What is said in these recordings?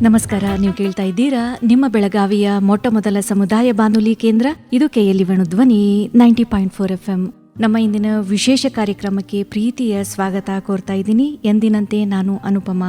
ನಮಸ್ಕಾರ. ನೀವು ಕೇಳ್ತಾ ಇದ್ದೀರಾ ನಿಮ್ಮ ಬೆಳಗಾವಿಯ ಮೊಟ್ಟ ಮೊದಲ ಸಮುದಾಯ ಬಾನುಲಿ ಕೇಂದ್ರ. ಇದು KLE ಧ್ವನಿ 90.4 FM. ನಮ್ಮ ಇಂದಿನ ವಿಶೇಷ ಕಾರ್ಯಕ್ರಮಕ್ಕೆ ಪ್ರೀತಿಯ ಸ್ವಾಗತ ಕೋರ್ತಾ ಇದ್ದೀನಿ. ಎಂದಿನಂತೆ ನಾನು ಅನುಪಮ.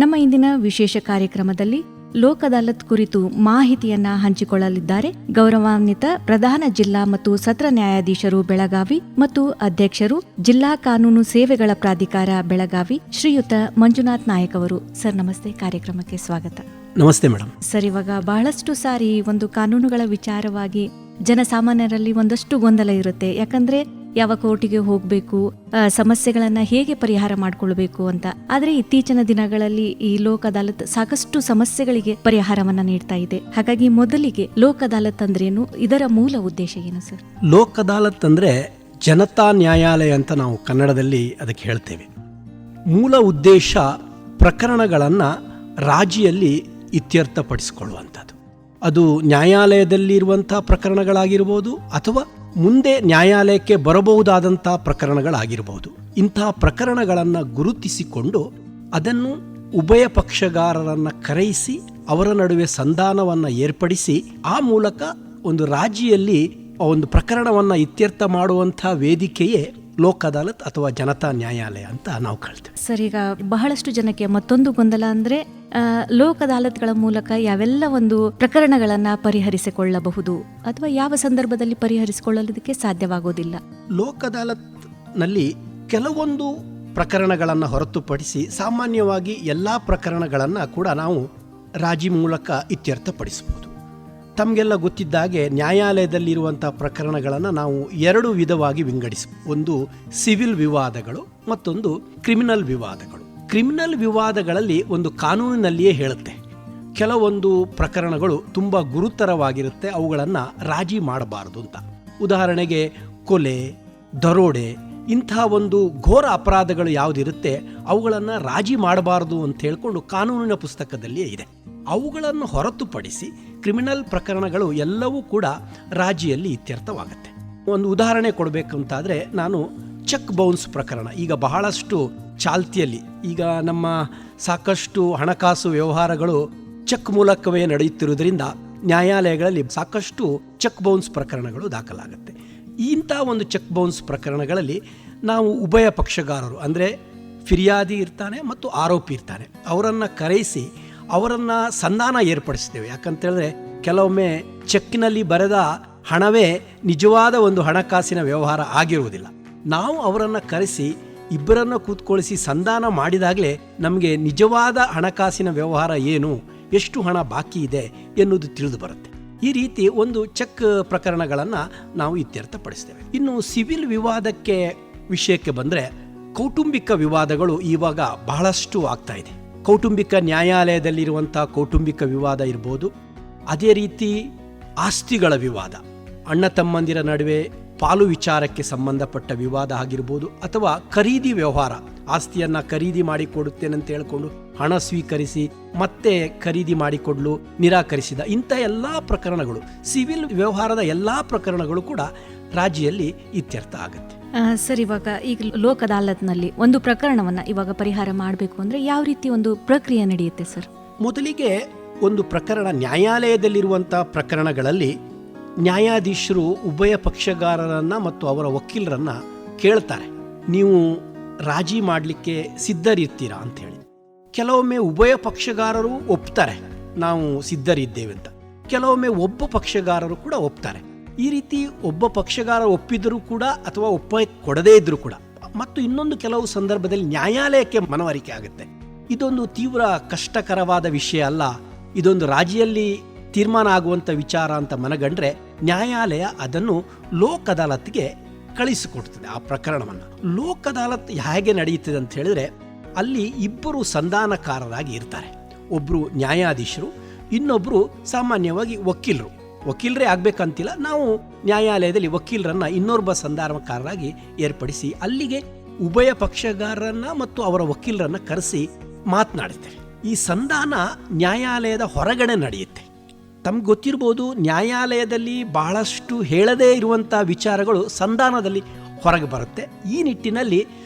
ನಮ್ಮ ಇಂದಿನ ವಿಶೇಷ ಕಾರ್ಯಕ್ರಮದಲ್ಲಿ ಲೋಕ್ ಅದಾಲತ್ ಕುರಿತು ಮಾಹಿತಿಯನ್ನ ಹಂಚಿಕೊಳ್ಳಲಿದ್ದಾರೆ ಗೌರವಾನ್ವಿತ ಪ್ರಧಾನ ಜಿಲ್ಲಾ ಮತ್ತು ಸತ್ರ ನ್ಯಾಯಾಧೀಶರು ಬೆಳಗಾವಿ ಮತ್ತು ಅಧ್ಯಕ್ಷರು ಜಿಲ್ಲಾ ಕಾನೂನು ಸೇವೆಗಳ ಪ್ರಾಧಿಕಾರ ಬೆಳಗಾವಿ ಶ್ರೀಯುತ ಮಂಜುನಾಥ್ ನಾಯಕ್ ಅವರು. ಸರ್ ನಮಸ್ತೆ, ಕಾರ್ಯಕ್ರಮಕ್ಕೆ ಸ್ವಾಗತ. ನಮಸ್ತೆ ಮೇಡಮ್. ಸರ್, ಇವಾಗ ಬಹಳಷ್ಟು ಸಾರಿ ಒಂದು ಕಾನೂನುಗಳ ವಿಚಾರವಾಗಿ ಜನಸಾಮಾನ್ಯರಲ್ಲಿ ಒಂದಷ್ಟು ಗೊಂದಲ ಇರುತ್ತೆ. ಯಾಕಂದ್ರೆ ಯಾವ ಕೋರ್ಟಿಗೆ ಹೋಗಬೇಕು, ಸಮಸ್ಯೆಗಳನ್ನ ಹೇಗೆ ಪರಿಹಾರ ಮಾಡಿಕೊಳ್ಬೇಕು ಅಂತ. ಆದ್ರೆ ಇತ್ತೀಚಿನ ದಿನಗಳಲ್ಲಿ ಈ ಲೋಕ್ ಅದಾಲತ್ ಸಾಕಷ್ಟು ಸಮಸ್ಯೆಗಳಿಗೆ ಪರಿಹಾರವನ್ನ ನೀಡ್ತಾ ಇದೆ. ಹಾಗಾಗಿ ಮೊದಲಿಗೆ ಲೋಕ್ ಅದಾಲತ್ ಅಂದ್ರೇನು, ಇದರ ಮೂಲ ಉದ್ದೇಶ ಏನು ಸರ್? ಲೋಕ್ ಅದಾಲತ್ ಅಂದ್ರೆ ಜನತಾ ನ್ಯಾಯಾಲಯ ಅಂತ ನಾವು ಕನ್ನಡದಲ್ಲಿ ಅದಕ್ಕೆ ಹೇಳ್ತೇವೆ. ಮೂಲ ಉದ್ದೇಶ ಪ್ರಕರಣಗಳನ್ನ ರಾಜಿಯಲ್ಲಿ ಇತ್ಯರ್ಥಪಡಿಸಿಕೊಳ್ಳುವಂಥದ್ದು. ಅದು ನ್ಯಾಯಾಲಯದಲ್ಲಿರುವಂತಹ ಪ್ರಕರಣಗಳಾಗಿರ್ಬೋದು ಅಥವಾ ಮುಂದೆ ನ್ಯಾಯಾಲಯಕ್ಕೆ ಬರಬಹುದಾದಂಥ ಪ್ರಕರಣಗಳಾಗಿರಬಹುದು. ಇಂತಹ ಪ್ರಕರಣಗಳನ್ನು ಗುರುತಿಸಿಕೊಂಡು ಅದನ್ನು ಉಭಯ ಪಕ್ಷಗಾರರನ್ನು ಕರೆಯಿಸಿ ಅವರ ನಡುವೆ ಸಂಧಾನವನ್ನು ಏರ್ಪಡಿಸಿ ಆ ಮೂಲಕ ಒಂದು ರಾಜಿಯಲ್ಲಿ ಒಂದು ಪ್ರಕರಣವನ್ನು ಇತ್ಯರ್ಥ ಮಾಡುವಂಥ ವೇದಿಕೆಯೇ ಲೋಕ್ ಅದಾಲತ್ ಅಥವಾ ಜನತಾ ನ್ಯಾಯಾಲಯ ಅಂತ ನಾವು ಕಳ್ತೇವೆ. ಸರ್, ಈಗ ಬಹಳಷ್ಟು ಜನಕ್ಕೆ ಮತ್ತೊಂದು ಗೊಂದಲ ಅಂದ್ರೆ ಲೋಕ್ ಅದಾಲತ್ಗಳ ಮೂಲಕ ಯಾವೆಲ್ಲ ಒಂದು ಪ್ರಕರಣಗಳನ್ನ ಪರಿಹರಿಸಿಕೊಳ್ಳಬಹುದು ಅಥವಾ ಯಾವ ಸಂದರ್ಭದಲ್ಲಿ ಪರಿಹರಿಸಿಕೊಳ್ಳಲಿಕ್ಕೆ ಸಾಧ್ಯವಾಗೋದಿಲ್ಲ. ಲೋಕ್ ಅದಾಲತ್ ನಲ್ಲಿ ಕೆಲವೊಂದು ಪ್ರಕರಣಗಳನ್ನು ಹೊರತುಪಡಿಸಿ ಸಾಮಾನ್ಯವಾಗಿ ಎಲ್ಲಾ ಪ್ರಕರಣಗಳನ್ನು ಕೂಡ ನಾವು ರಾಜಿ ಮೂಲಕ ಇತ್ಯರ್ಥಪಡಿಸಬಹುದು. ತಮಗೆಲ್ಲ ಗೊತ್ತಿದ್ದಾಗೆ ನ್ಯಾಯಾಲಯದಲ್ಲಿರುವಂತಹ ಪ್ರಕರಣಗಳನ್ನು ನಾವು ಎರಡು ವಿಧವಾಗಿ ವಿಂಗಡಿಸಬಹುದು. ಒಂದು ಸಿವಿಲ್ ವಿವಾದಗಳು, ಮತ್ತೊಂದು ಕ್ರಿಮಿನಲ್ ವಿವಾದಗಳು. ಕ್ರಿಮಿನಲ್ ವಿವಾದಗಳಲ್ಲಿ ಒಂದು ಕಾನೂನಿನಲ್ಲಿಯೇ ಹೇಳುತ್ತೆ, ಕೆಲವೊಂದು ಪ್ರಕರಣಗಳು ತುಂಬ ಗುರುತರವಾಗಿರುತ್ತೆ, ಅವುಗಳನ್ನು ರಾಜಿ ಮಾಡಬಾರದು ಅಂತ. ಉದಾಹರಣೆಗೆ ಕೊಲೆ, ದರೋಡೆ, ಇಂತಹ ಒಂದು ಘೋರ ಅಪರಾಧಗಳು ಯಾವುದಿರುತ್ತೆ ಅವುಗಳನ್ನು ರಾಜಿ ಮಾಡಬಾರದು ಅಂತ ಹೇಳ್ಕೊಂಡು ಕಾನೂನಿನ ಪುಸ್ತಕದಲ್ಲಿಯೇ ಇದೆ. ಅವುಗಳನ್ನು ಹೊರತುಪಡಿಸಿ ಕ್ರಿಮಿನಲ್ ಪ್ರಕರಣಗಳು ಎಲ್ಲವೂ ಕೂಡ ರಾಜಿಯಲ್ಲಿ ಇತ್ಯರ್ಥವಾಗುತ್ತೆ. ಒಂದು ಉದಾಹರಣೆ ಕೊಡಬೇಕಂತಾದರೆ ನಾನು ಚೆಕ್ ಬೌನ್ಸ್ ಪ್ರಕರಣ ಈಗ ಬಹಳಷ್ಟು ಚಾಲ್ತಿಯಲ್ಲಿ, ಈಗ ನಮ್ಮ ಸಾಕಷ್ಟು ಹಣಕಾಸು ವ್ಯವಹಾರಗಳು ಚೆಕ್ ಮೂಲಕವೇ ನಡೆಯುತ್ತಿರುವುದರಿಂದ ನ್ಯಾಯಾಲಯಗಳಲ್ಲಿ ಸಾಕಷ್ಟು ಚೆಕ್ ಬೌನ್ಸ್ ಪ್ರಕರಣಗಳು ದಾಖಲಾಗುತ್ತೆ. ಇಂಥ ಒಂದು ಚೆಕ್ ಬೌನ್ಸ್ ಪ್ರಕರಣಗಳಲ್ಲಿ ನಾವು ಉಭಯ ಪಕ್ಷಗಾರರು ಅಂದರೆ ಫಿರ್ಯಾದಿ ಇರ್ತಾನೆ ಮತ್ತು ಆರೋಪಿ ಇರ್ತಾನೆ, ಅವರನ್ನು ಕರೆಯಿಸಿ ಅವರನ್ನು ಸಂಧಾನ ಏರ್ಪಡಿಸ್ತೇವೆ. ಯಾಕಂತೇಳಿದ್ರೆ ಕೆಲವೊಮ್ಮೆ ಚೆಕ್ನಲ್ಲಿ ಬರೆದ ಹಣವೇ ನಿಜವಾದ ಒಂದು ಹಣಕಾಸಿನ ವ್ಯವಹಾರ ಆಗಿರುವುದಿಲ್ಲ. ನಾವು ಅವರನ್ನು ಕರೆಸಿ ಇಬ್ಬರನ್ನು ಕೂತ್ಕೊಳಿಸಿ ಸಂಧಾನ ಮಾಡಿದಾಗಲೇ ನಮಗೆ ನಿಜವಾದ ಹಣಕಾಸಿನ ವ್ಯವಹಾರ ಏನು, ಎಷ್ಟು ಹಣ ಬಾಕಿ ಇದೆ ಎನ್ನುವುದು ತಿಳಿದು ಬರುತ್ತೆ. ಈ ರೀತಿ ಒಂದು ಚೆಕ್ ಪ್ರಕರಣಗಳನ್ನು ನಾವು ಇತ್ಯರ್ಥಪಡಿಸ್ತೇವೆ. ಇನ್ನು ಸಿವಿಲ್ ವಿವಾದಕ್ಕೆ ವಿಷಯಕ್ಕೆ ಬಂದರೆ ಕೌಟುಂಬಿಕ ವಿವಾದಗಳು ಇವಾಗ ಬಹಳಷ್ಟು ಆಗ್ತಾ ಇದೆ. ಕೌಟುಂಬಿಕ ನ್ಯಾಯಾಲಯದಲ್ಲಿರುವಂಥ ಕೌಟುಂಬಿಕ ವಿವಾದ ಇರ್ಬೋದು, ಅದೇ ರೀತಿ ಆಸ್ತಿಗಳ ವಿವಾದ, ಅಣ್ಣ ತಮ್ಮಂದಿರ ನಡುವೆ ಪಾಲು ವಿಚಾರಕ್ಕೆ ಸಂಬಂಧಪಟ್ಟ ವಿವಾದ ಆಗಿರ್ಬೋದು, ಅಥವಾ ಖರೀದಿ ವ್ಯವಹಾರ, ಆಸ್ತಿಯನ್ನು ಖರೀದಿ ಮಾಡಿಕೊಡುತ್ತೇನೆ ಅಂತ ಹೇಳಿಕೊಂಡು ಹಣ ಸ್ವೀಕರಿಸಿ ಮತ್ತೆ ಖರೀದಿ ಮಾಡಿಕೊಡಲು ನಿರಾಕರಿಸಿದ ಇಂಥ ಎಲ್ಲ ಪ್ರಕರಣಗಳು, ಸಿವಿಲ್ ವ್ಯವಹಾರದ ಎಲ್ಲ ಪ್ರಕರಣಗಳು ಕೂಡ ರಾಜಿಯಲ್ಲಿ ಇತ್ಯರ್ಥ ಆಗುತ್ತೆ. ಸರ್, ಇವಾಗ ಈಗ ಲೋಕ್ ಅದಾಲತ್ನಲ್ಲಿ ಒಂದು ಪ್ರಕರಣವನ್ನ ಇವಾಗ ಪರಿಹಾರ ಮಾಡಬೇಕು ಅಂದ್ರೆ ಯಾವ ರೀತಿ ಒಂದು ಪ್ರಕ್ರಿಯೆ ನಡೆಯುತ್ತೆ ಸರ್? ಮೊದಲಿಗೆ ಒಂದು ಪ್ರಕರಣ ನ್ಯಾಯಾಲಯದಲ್ಲಿರುವಂತಹ ಪ್ರಕರಣಗಳಲ್ಲಿ ನ್ಯಾಯಾಧೀಶರು ಉಭಯ ಪಕ್ಷಗಾರರನ್ನ ಮತ್ತು ಅವರ ವಕೀಲರನ್ನ ಕೇಳ್ತಾರೆ, ನೀವು ರಾಜಿ ಮಾಡಲಿಕ್ಕೆ ಸಿದ್ಧರಿರ್ತೀರಾ ಅಂತ ಹೇಳಿ. ಕೆಲವೊಮ್ಮೆ ಉಭಯ ಪಕ್ಷಗಾರರು ಒಪ್ತಾರೆ, ನಾವು ಸಿದ್ಧರಿದ್ದೇವೆ ಅಂತ. ಕೆಲವೊಮ್ಮೆ ಒಬ್ಬ ಪಕ್ಷಗಾರರು ಕೂಡ ಒಪ್ತಾರೆ. ಈ ರೀತಿ ಒಬ್ಬ ಪಕ್ಷಗಾರ ಒಪ್ಪಿದರೂ ಕೂಡ ಅಥವಾ ಕೊಡದೇ ಇದ್ರೂ ಕೂಡ, ಮತ್ತು ಇನ್ನೊಂದು ಕೆಲವು ಸಂದರ್ಭದಲ್ಲಿ ನ್ಯಾಯಾಲಯಕ್ಕೆ ಮನವರಿಕೆ ಆಗುತ್ತೆ. ಇದೊಂದು ತೀವ್ರ ಕಷ್ಟಕರವಾದ ವಿಷಯ ಅಲ್ಲ, ಇದೊಂದು ರಾಜಿಯಲ್ಲಿ ತೀರ್ಮಾನ ಆಗುವಂಥ ವಿಚಾರ ಅಂತ ಮನಗಂಡ್ರೆ ನ್ಯಾಯಾಲಯ ಅದನ್ನು ಲೋಕ್ ಅದಾಲತ್ಗೆ ಕಳಿಸಿಕೊಡ್ತದೆ ಆ ಪ್ರಕರಣವನ್ನು. ಲೋಕ್ ಅದಾಲತ್ ಹೇಗೆ ನಡೆಯುತ್ತದೆ ಅಂತ ಹೇಳಿದ್ರೆ ಅಲ್ಲಿ ಇಬ್ಬರು ಸಂಧಾನಕಾರರಾಗಿ ಇರ್ತಾರೆ. ಒಬ್ಬರು ನ್ಯಾಯಾಧೀಶರು, ಇನ್ನೊಬ್ಬರು ಸಾಮಾನ್ಯವಾಗಿ ವಕೀಲರೇ ಆಗಬೇಕಂತಿಲ್ಲ, ನಾವು ನ್ಯಾಯಾಲಯದಲ್ಲಿ ವಕೀಲರನ್ನ ಇನ್ನೊಬ್ಬ ಸಂಧಾನಕಾರರಾಗಿ ಏರ್ಪಡಿಸಿ ಅಲ್ಲಿಗೆ ಉಭಯ ಪಕ್ಷಗಾರರನ್ನ ಮತ್ತು ಅವರ ವಕೀಲರನ್ನ ಕರೆಸಿ ಮಾತನಾಡುತ್ತೇವೆ. ಈ ಸಂಧಾನ ನ್ಯಾಯಾಲಯದ ಹೊರಗಡೆ ನಡೆಯುತ್ತೆ. ತಮ್ಗೆ ಗೊತ್ತಿರ್ಬೋದು, ನ್ಯಾಯಾಲಯದಲ್ಲಿ ಬಹಳಷ್ಟು ಹೇಳದೇ ಇರುವಂಥ ವಿಚಾರಗಳು ಸಂಧಾನದಲ್ಲಿ ಹೊರಗೆ ಬರುತ್ತೆ. ಈ ನಿಟ್ಟಿನಲ್ಲಿ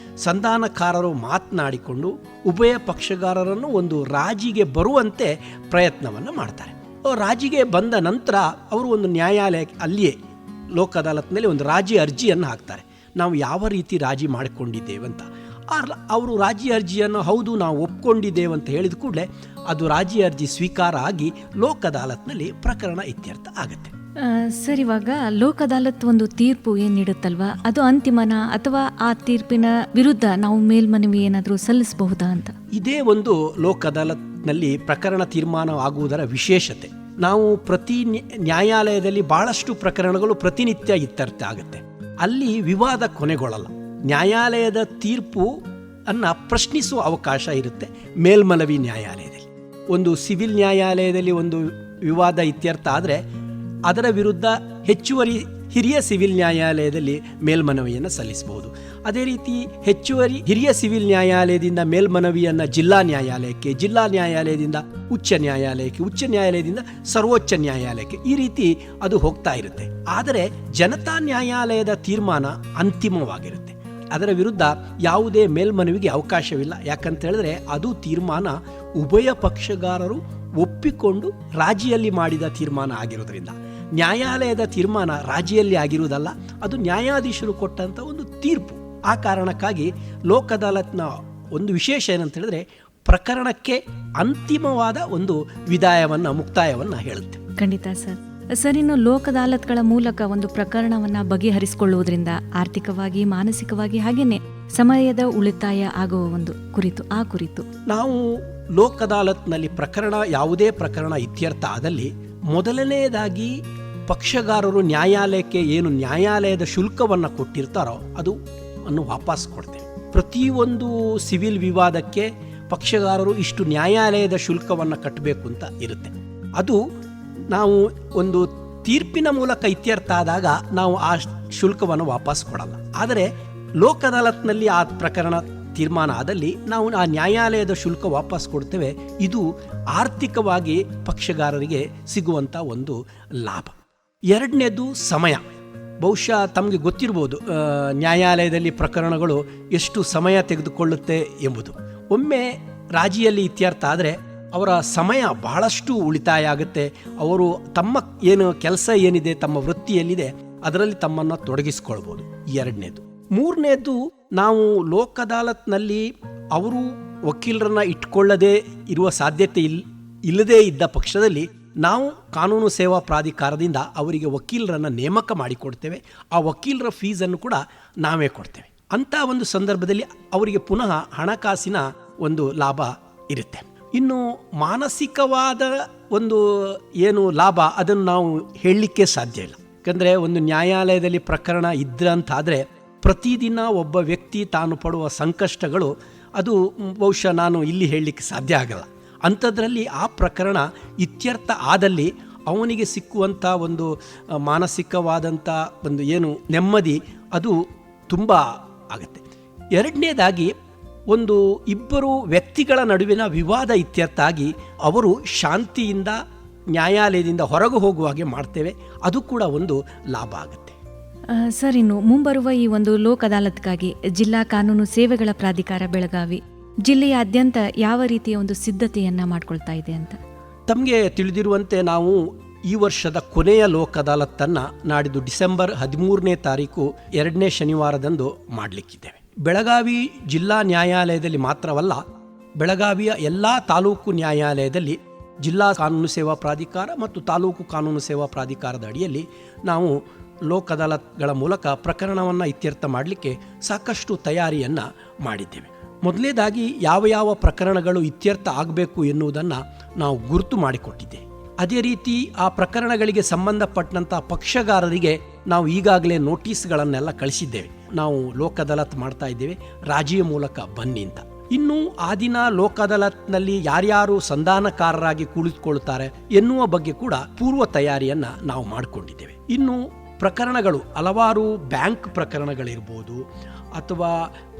ಸಂಧಾನಕಾರರು ಮಾತನಾಡಿಕೊಂಡು ಉಭಯ ಪಕ್ಷಗಾರರನ್ನು ಒಂದು ರಾಜಿಗೆ ಬರುವಂತೆ ಪ್ರಯತ್ನವನ್ನು ಮಾಡ್ತಾರೆ. ರಾಜಿಗೆ ಬಂದ ನಂತರ ಅವರು ಒಂದು ನ್ಯಾಯಾಲಯ ಅಲ್ಲಿಯೇ ಲೋಕ ಅದಾಲತ್ನಲ್ಲಿ ಒಂದು ರಾಜಿ ಅರ್ಜಿಯನ್ನು ಹಾಕ್ತಾರೆ. ನಾವು ಯಾವ ರೀತಿ ರಾಜಿ ಮಾಡಿಕೊಂಡಿದ್ದೇವಂತ. ಅವರು ರಾಜಿ ಅರ್ಜಿಯನ್ನು ಹೌದು ನಾವು ಒಪ್ಕೊಂಡಿದ್ದೇವೆ ಅಂತ ಹೇಳಿದ ಕೂಡಲೇ ಅದು ರಾಜಿ ಅರ್ಜಿ ಸ್ವೀಕಾರ ಆಗಿ ಲೋಕ ಅದಾಲತ್ನಲ್ಲಿ ಪ್ರಕರಣ ಇತ್ಯರ್ಥ ಆಗುತ್ತೆ. ಸರ್, ಇವಾಗ ಲೋಕ ಅದಾಲತ್ ಒಂದು ತೀರ್ಪು ಏನ್ ನೀಡುತ್ತಲ್ವಾ, ಅದು ಅಂತಿಮನ ಅಥವಾ ಆ ತೀರ್ಪಿನ ವಿರುದ್ಧ ನಾವು ಮೇಲ್ಮನವಿ ಏನಾದರೂ ಸಲ್ಲಿಸಬಹುದಾ ಅಂತ? ಇದೇ ಒಂದು ಲೋಕ ಅದಾಲತ್ನಲ್ಲಿ ಪ್ರಕರಣ ತೀರ್ಮಾನ ಆಗುವುದರ ವಿಶೇಷತೆ. ನಾವು ಪ್ರತಿ ನ್ಯಾಯಾಲಯದಲ್ಲಿ ಬಹಳಷ್ಟು ಪ್ರಕರಣಗಳು ಪ್ರತಿನಿತ್ಯ ಇತ್ಯರ್ಥ ಆಗುತ್ತೆ. ಅಲ್ಲಿ ವಿವಾದ ಕೊನೆಗೊಳ್ಳಲ್ಲ. ನ್ಯಾಯಾಲಯದ ತೀರ್ಪು ಅನ್ನು ಪ್ರಶ್ನಿಸುವ ಅವಕಾಶ ಇರುತ್ತೆ. ಮೇಲ್ಮನವಿ ನ್ಯಾಯಾಲಯದಲ್ಲಿ, ಒಂದು ಸಿವಿಲ್ ನ್ಯಾಯಾಲಯದಲ್ಲಿ ಒಂದು ವಿವಾದ ಇತ್ಯರ್ಥ ಆದರೆ ಅದರ ವಿರುದ್ಧ ಹೆಚ್ಚುವರಿ ಹಿರಿಯ ಸಿವಿಲ್ ನ್ಯಾಯಾಲಯದಲ್ಲಿ ಮೇಲ್ಮನವಿಯನ್ನು ಸಲ್ಲಿಸಬಹುದು. ಅದೇ ರೀತಿ ಹೆಚ್ಚುವರಿ ಹಿರಿಯ ಸಿವಿಲ್ ನ್ಯಾಯಾಲಯದಿಂದ ಮೇಲ್ಮನವಿಯನ್ನು ಜಿಲ್ಲಾ ನ್ಯಾಯಾಲಯಕ್ಕೆ, ಜಿಲ್ಲಾ ನ್ಯಾಯಾಲಯದಿಂದ ಉಚ್ಚ ನ್ಯಾಯಾಲಯಕ್ಕೆ, ಉಚ್ಚ ನ್ಯಾಯಾಲಯದಿಂದ ಸರ್ವೋಚ್ಚ ನ್ಯಾಯಾಲಯಕ್ಕೆ, ಈ ರೀತಿ ಅದು ಹೋಗ್ತಾ ಇರುತ್ತೆ. ಆದರೆ ಜನತಾ ನ್ಯಾಯಾಲಯದ ತೀರ್ಮಾನ ಅಂತಿಮವಾಗಿರುತ್ತೆ. ಅದರ ವಿರುದ್ಧ ಯಾವುದೇ ಮೇಲ್ಮನವಿಗೆ ಅವಕಾಶವಿಲ್ಲ. ಯಾಕಂತ ಹೇಳಿದ್ರೆ ಅದು ತೀರ್ಮಾನ ಉಭಯ ಪಕ್ಷಗಾರರು ಒಪ್ಪಿಕೊಂಡು ರಾಜಿಯಲ್ಲಿ ಮಾಡಿದ ತೀರ್ಮಾನ ಆಗಿರೋದ್ರಿಂದ. ನ್ಯಾಯಾಲಯದ ತೀರ್ಮಾನ ರಾಜಿಯಲ್ಲಿ ಆಗಿರುವುದಲ್ಲ, ಅದು ನ್ಯಾಯಾಧೀಶರು ಕೊಟ್ಟಂಥ ಒಂದು ತೀರ್ಪು. ಆ ಕಾರಣಕ್ಕಾಗಿ ಲೋಕ ಅದಾಲತ್ನ ಒಂದು ವಿಶೇಷ ಏನಂತ ಹೇಳಿದ್ರೆ ಪ್ರಕರಣಕ್ಕೆ ಅಂತಿಮವಾದ ಒಂದು ವಿದಾಯವನ್ನು, ಮುಕ್ತಾಯವನ್ನು ಹೇಳುತ್ತೆ. ಖಂಡಿತ ಸರ್. ಸರ್, ಇನ್ನು ಲೋಕ ಅದಾಲತ್ಗಳ ಮೂಲಕ ಒಂದು ಪ್ರಕರಣವನ್ನ ಬಗೆಹರಿಸಿಕೊಳ್ಳುವುದರಿಂದ ಆರ್ಥಿಕವಾಗಿ, ಮಾನಸಿಕವಾಗಿ ಹಾಗೇನೆ ಸಮಯದ ಉಳಿತಾಯ ಆಗುವ ಒಂದು ಕುರಿತು ನಾವು ಲೋಕ ಅದಾಲತ್ನಲ್ಲಿ ಪ್ರಕರಣ, ಯಾವುದೇ ಪ್ರಕರಣ ಇತ್ಯರ್ಥ ಆದಲ್ಲಿ ಮೊದಲನೆಯದಾಗಿ ಪಕ್ಷಗಾರರು ನ್ಯಾಯಾಲಯಕ್ಕೆ ಏನು ನ್ಯಾಯಾಲಯದ ಶುಲ್ಕವನ್ನು ಕೊಟ್ಟಿರ್ತಾರೋ ಅದು ಅನ್ನು ವಾಪಸ್ ಕೊಡ್ತೇವೆ. ಪ್ರತಿಯೊಂದು ಸಿವಿಲ್ ವಿವಾದಕ್ಕೆ ಪಕ್ಷಗಾರರು ಇಷ್ಟು ನ್ಯಾಯಾಲಯದ ಶುಲ್ಕವನ್ನು ಕಟ್ಟಬೇಕು ಅಂತ ಇರುತ್ತೆ. ಅದು ನಾವು ಒಂದು ತೀರ್ಪಿನ ಮೂಲಕ ಇತ್ಯರ್ಥ ಆದಾಗ ನಾವು ಆ ಶುಲ್ಕವನ್ನು ವಾಪಸ್ ಕೊಡಲ್ಲ. ಆದರೆ ಲೋಕ ಅದಾಲತ್ನಲ್ಲಿ ಆ ಪ್ರಕರಣ ತೀರ್ಮಾನ ಆದಲ್ಲಿ ನಾವು ಆ ನ್ಯಾಯಾಲಯದ ಶುಲ್ಕ ವಾಪಸ್ ಕೊಡ್ತೇವೆ. ಇದು ಆರ್ಥಿಕವಾಗಿ ಪಕ್ಷಗಾರರಿಗೆ ಸಿಗುವಂಥ ಒಂದು ಲಾಭ. ಎರಡನೇದು ಸಮಯ. ಬಹುಶಃ ತಮಗೆ ಗೊತ್ತಿರ್ಬೋದು ನ್ಯಾಯಾಲಯದಲ್ಲಿ ಪ್ರಕರಣಗಳು ಎಷ್ಟು ಸಮಯ ತೆಗೆದುಕೊಳ್ಳುತ್ತೆ ಎಂಬುದು. ಒಮ್ಮೆ ರಾಜಿಯಲ್ಲಿ ಇತ್ಯರ್ಥ ಆದರೆ ಅವರ ಸಮಯ ಬಹಳಷ್ಟು ಉಳಿತಾಯ ಆಗುತ್ತೆ. ಅವರು ತಮ್ಮ ಏನು ಕೆಲಸ ಏನಿದೆ, ತಮ್ಮ ವೃತ್ತಿಯಲ್ಲಿದೆ, ಅದರಲ್ಲಿ ತಮ್ಮನ್ನು ತೊಡಗಿಸಿಕೊಳ್ಬೋದು. ಎರಡನೇದು. ಮೂರನೇದು, ನಾವು ಲೋಕ ಅದಾಲತ್ನಲ್ಲಿ ಅವರು ವಕೀಲರನ್ನ ಇಟ್ಕೊಳ್ಳದೇ ಇರುವ ಸಾಧ್ಯತೆ ಇಲ್ಲದೇ ಇದ್ದ ಪಕ್ಷದಲ್ಲಿ ನಾವು ಕಾನೂನು ಸೇವಾ ಪ್ರಾಧಿಕಾರದಿಂದ ಅವರಿಗೆ ವಕೀಲರನ್ನು ನೇಮಕ ಮಾಡಿಕೊಡ್ತೇವೆ. ಆ ವಕೀಲರ ಫೀಸನ್ನು ಕೂಡ ನಾವೇ ಕೊಡ್ತೇವೆ. ಅಂಥ ಒಂದು ಸಂದರ್ಭದಲ್ಲಿ ಅವರಿಗೆ ಪುನಃ ಹಣಕಾಸಿನ ಒಂದು ಲಾಭ ಇರುತ್ತೆ. ಇನ್ನು ಮಾನಸಿಕವಾದ ಒಂದು ಏನು ಲಾಭ, ಅದನ್ನು ನಾವು ಹೇಳಲಿಕ್ಕೆ ಸಾಧ್ಯ ಇಲ್ಲ. ಯಾಕಂದರೆ ಒಂದು ನ್ಯಾಯಾಲಯದಲ್ಲಿ ಪ್ರಕರಣ ಇದ್ರಂತಾದರೆ ಪ್ರತಿದಿನ ಒಬ್ಬ ವ್ಯಕ್ತಿ ತಾನು ಪಡುವ ಸಂಕಷ್ಟಗಳು ಅದು ಬಹುಶಃ ನಾನು ಇಲ್ಲಿ ಹೇಳಲಿಕ್ಕೆ ಸಾಧ್ಯ ಆಗಲ್ಲ. ಅಂಥದ್ರಲ್ಲಿ ಆ ಪ್ರಕರಣ ಇತ್ಯರ್ಥ ಆದಲ್ಲಿ ಅವನಿಗೆ ಸಿಕ್ಕುವಂಥ ಒಂದು ಮಾನಸಿಕವಾದಂಥ ಒಂದು ಏನು ನೆಮ್ಮದಿ ಅದು ತುಂಬ ಆಗುತ್ತೆ. ಎರಡನೇದಾಗಿ, ಒಂದು ಇಬ್ಬರು ವ್ಯಕ್ತಿಗಳ ನಡುವಿನ ವಿವಾದ ಇತ್ಯರ್ಥ ಆಗಿ ಅವರು ಶಾಂತಿಯಿಂದ ನ್ಯಾಯಾಲಯದಿಂದ ಹೊರಗೆ ಹೋಗುವ ಹಾಗೆ ಮಾಡ್ತೇವೆ. ಅದು ಕೂಡ ಒಂದು ಲಾಭ ಆಗುತ್ತೆ. ಸರ್, ಇನ್ನು ಮುಂಬರುವ ಈ ಒಂದು ಲೋಕ ಅದಾಲತ್ಗಾಗಿ ಜಿಲ್ಲಾ ಕಾನೂನು ಸೇವೆಗಳ ಪ್ರಾಧಿಕಾರ ಬೆಳಗಾವಿ ಜಿಲ್ಲೆಯಾದ್ಯಂತ ಯಾವ ರೀತಿಯ ಒಂದು ಸಿದ್ಧತೆಯನ್ನ ಮಾಡ್ಕೊಳ್ತಾ ಇದೆ ಅಂತ? ತಮಗೆ ತಿಳಿದಿರುವಂತೆ ನಾವು ಈ ವರ್ಷದ ಕೊನೆಯ ಲೋಕ ಅದಾಲತ್ತನ್ನು ನಾಡಿದ್ದು ಡಿಸೆಂಬರ್ 13ನೇ ತಾರೀಕು 2ನೇ ಶನಿವಾರದಂದು ಮಾಡಲಿಕ್ಕಿದ್ದೇವೆ. ಬೆಳಗಾವಿ ಜಿಲ್ಲಾ ನ್ಯಾಯಾಲಯದಲ್ಲಿ ಮಾತ್ರವಲ್ಲ, ಬೆಳಗಾವಿಯ ಎಲ್ಲ ತಾಲೂಕು ನ್ಯಾಯಾಲಯದಲ್ಲಿ ಜಿಲ್ಲಾ ಕಾನೂನು ಸೇವಾ ಪ್ರಾಧಿಕಾರ ಮತ್ತು ತಾಲೂಕು ಕಾನೂನು ಸೇವಾ ಪ್ರಾಧಿಕಾರದ ಅಡಿಯಲ್ಲಿ ನಾವು ಲೋಕ ಅದಾಲತ್ಗಳ ಮೂಲಕ ಪ್ರಕರಣವನ್ನು ಇತ್ಯರ್ಥ ಮಾಡಲಿಕ್ಕೆ ಸಾಕಷ್ಟು ತಯಾರಿಯನ್ನು ಮಾಡಿದ್ದೇವೆ. ಮೊದಲನೇದಾಗಿ ಯಾವ ಯಾವ ಪ್ರಕರಣಗಳು ಇತ್ಯರ್ಥ ಆಗಬೇಕು ಎನ್ನುವುದನ್ನು ನಾವು ಗುರುತು ಮಾಡಿಕೊಟ್ಟಿದ್ದೇವೆ. ಅದೇ ರೀತಿ ಆ ಪ್ರಕರಣಗಳಿಗೆ ಸಂಬಂಧಪಟ್ಟಂಥ ಪಕ್ಷಗಾರರಿಗೆ ನಾವು ಈಗಾಗಲೇ ನೋಟಿಸ್ಗಳನ್ನೆಲ್ಲ ಕಳಿಸಿದ್ದೇವೆ. ನಾವು ಲೋಕ ಅದಾಲತ್ ಮಾಡ್ತಾ ಇದ್ದೇವೆ, ರಾಜಿಯ ಮೂಲಕ ಬನ್ನಿ ಅಂತ. ಇನ್ನು ಆ ದಿನ ಲೋಕ ಅದಾಲತ್ನಲ್ಲಿ ಯಾರ್ಯಾರು ಸಂಧಾನಕಾರರಾಗಿ ಕುಳಿತುಕೊಳ್ಳುತ್ತಾರೆ ಎನ್ನುವ ಬಗ್ಗೆ ಕೂಡ ಪೂರ್ವ ತಯಾರಿಯನ್ನು ನಾವು ಮಾಡಿಕೊಂಡಿದ್ದೇವೆ. ಇನ್ನು ಪ್ರಕರಣಗಳು ಹಲವಾರು ಬ್ಯಾಂಕ್ ಪ್ರಕರಣಗಳಿರ್ಬೋದು, ಅಥವಾ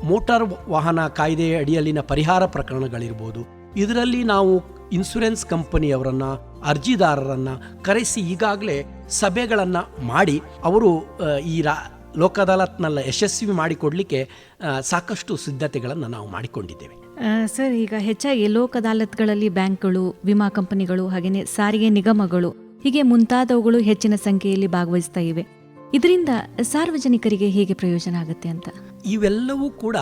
ಮೋಟಾರ್ ವಾಹನ ಕಾಯ್ದೆ ಅಡಿಯಲ್ಲಿನ ಪರಿಹಾರ ಪ್ರಕರಣಗಳಿರ್ಬೋದು. ಇದರಲ್ಲಿ ನಾವು ಇನ್ಶೂರೆನ್ಸ್ ಕಂಪನಿಯವರನ್ನು, ಅರ್ಜಿದಾರರನ್ನು ಕರೆಸಿ ಈಗಾಗಲೇ ಸಭೆಗಳನ್ನು ಮಾಡಿ ಅವರು ಈ ಲೋಕ ಅದಾಲತ್ನೆಲ್ಲ ಯಶಸ್ವಿ ಮಾಡಿಕೊಡಲಿಕ್ಕೆ ಸಾಕಷ್ಟು ಸಿದ್ಧತೆಗಳನ್ನು ನಾವು ಮಾಡಿಕೊಂಡಿದ್ದೇವೆ. ಸರ್, ಈಗ ಹೆಚ್ಚಾಗಿ ಲೋಕ ಅದಾಲತ್ಗಳಲ್ಲಿ ಬ್ಯಾಂಕ್ಗಳು, ವಿಮಾ ಕಂಪನಿಗಳು, ಹಾಗೆಯೇ ಸಾರಿಗೆ ನಿಗಮಗಳು ಹೀಗೆ ಮುಂತಾದವುಗಳು ಹೆಚ್ಚಿನ ಸಂಖ್ಯೆಯಲ್ಲಿ ಭಾಗವಹಿಸ್ತಾ ಇವೆ. ಇದರಿಂದ ಸಾರ್ವಜನಿಕರಿಗೆ ಹೇಗೆ ಪ್ರಯೋಜನ ಆಗುತ್ತೆ ಅಂತ? ಇವೆಲ್ಲವೂ ಕೂಡ